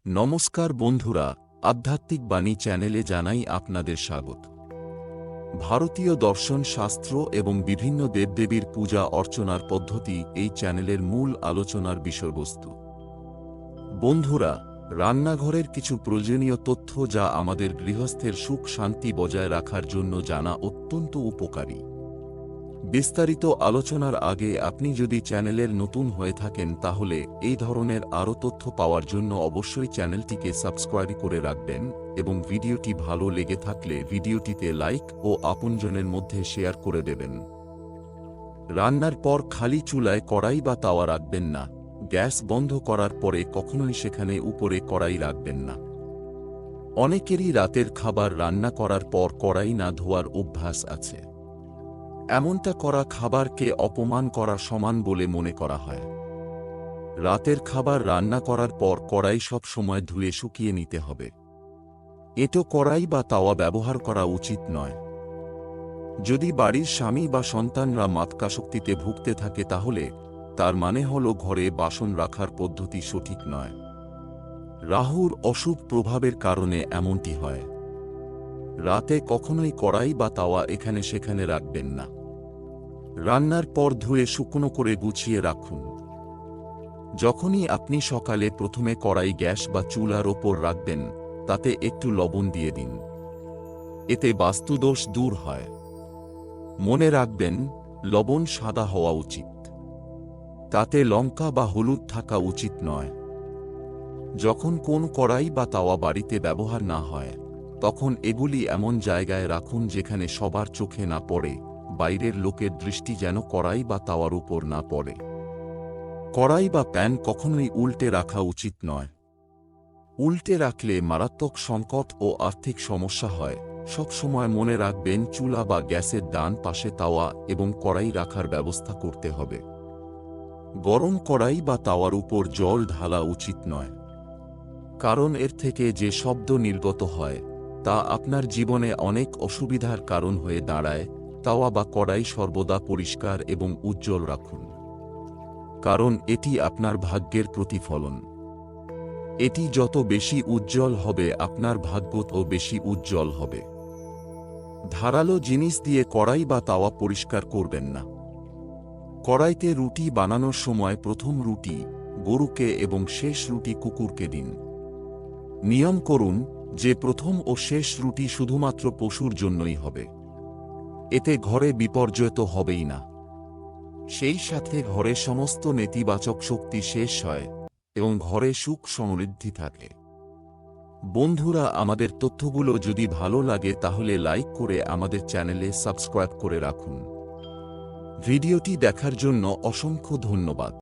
নমস্কার বন্ধুরা, আধ্যাত্মিক বাণী চ্যানেলে জানাই আপনাদের স্বাগত। ভারতীয় দর্শন শাস্ত্র এবং বিভিন্ন দেবদেবীর পূজা অর্চনার পদ্ধতি এই চ্যানেলের মূল আলোচনার বিষয়বস্তু। বন্ধুরা, রান্নাঘরের কিছু প্রয়োজনীয় তথ্য যা আমাদের গৃহস্থের সুখ শান্তি বজায় রাখার জন্য জানা অত্যন্ত উপকারী। বিস্তারিত আলোচনার আগে আপনি যদি চ্যানেলের নতুন হয়ে থাকেন তাহলে এই ধরনের আরও তথ্য পাওয়ার জন্য অবশ্যই চ্যানেলটিকে সাবস্ক্রাইব করে রাখবেন এবং ভিডিওটি ভালো লেগে থাকলে ভিডিওটিতে লাইক ও আপনজনের মধ্যে শেয়ার করে দেবেন। রান্নার পর খালি চুলায় কড়াই বা তাওয়া রাখবেন না। গ্যাস বন্ধ করার পরে কখনোই সেখানে উপরে কড়াই রাখবেন না। অনেকেরই রাতের খাবার রান্না করার পর কড়াই না ধোয়ার অভ্যাস আছে। এমনটা করা খাবারকে অপমান করা সমান বলে মনে করা হয়। রাতের খাবার রান্না করার পর কড়াই সব সময় ধুয়ে শুকিয়ে নিতে হবে। এটো কড়াই বা তাওয়া ব্যবহার করা উচিত নয়। যদি বাড়ির স্বামী বা সন্তানরা মাতকাশক্তিতে ভুগতে থাকে তাহলে তার মানে হল ঘরে বাসন রাখার পদ্ধতি সঠিক নয়। রাহুর অশুভ প্রভাবের কারণে এমনটি হয়। রাতে কখনোই কড়াই বা তাওয়া এখানে সেখানে রাখবেন না। রান্নার পর ধুয়ে শুকনো করে গুছিয়ে রাখুন। যখনই আপনি সকালে প্রথমে কড়াই গ্যাস বা চুলার ওপর রাখবেন তাতে একটু লবণ দিয়ে দিন। এতে বাস্তুদোষ দূর হয়। মনে রাখবেন, লবণ সাদা হওয়া উচিত। তাতে লঙ্কা বা হলুদ থাকা উচিত নয়। যখন কোন কড়াই বা তাওয়া বাড়িতে ব্যবহার না হয় তখন এগুলি এমন জায়গায় রাখুন যেখানে সবার চোখে না পড়ে, বাইরের লোকের দৃষ্টি যেন কড়াই বা তাওয়ার উপর না পড়ে। কড়াই বা প্যান কখনোই উল্টে রাখা উচিত নয়। উল্টে রাখলে মারাত্মক সংকট ও আর্থিক সমস্যা হয়। সব সময় মনে রাখবেন, চুলা বা গ্যাসের ডান পাশে তাওয়া এবং কড়াই রাখার ব্যবস্থা করতে হবে। গরম কড়াই বা তাওয়ার উপর জল ঢালা উচিত নয়, কারণ এর থেকে যে শব্দ নির্গত হয় তা আপনার জীবনে অনেক অসুবিধার কারণ হয়ে দাঁড়ায়। তাওয়া বা কড়াই সর্বদা পরিষ্কার এবং উজ্জ্বল রাখুন, কারণ এটি আপনার ভাগ্যের প্রতিফলন। এটি যত বেশি উজ্জ্বল হবে আপনার ভাগ্য তত বেশি উজ্জ্বল হবে। ধারালো জিনিস দিয়ে কড়াই বা তাওয়া পরিষ্কার করবেন না। কড়াইতে রুটি বানানোর সময় প্রথম রুটি গরুকে এবং শেষ রুটি কুকুরকে দিন। নিয়ম করুন যে প্রথম ও শেষ রুটি শুধুমাত্র পশুর জন্যই হবে। এতে ঘরে বিপর্যয় তো হবেই না, সেই সাথে ঘরে সমস্ত নেতিবাচক শক্তি শেষ হয় এবং ঘরে সুখ সমৃদ্ধি থাকে। বন্ধুরা, আমাদের তথ্যগুলো যদি ভালো লাগে তাহলে লাইক করে আমাদের চ্যানেলে সাবস্ক্রাইব করে রাখুন। ভিডিওটি দেখার জন্য অসংখ্য ধন্যবাদ।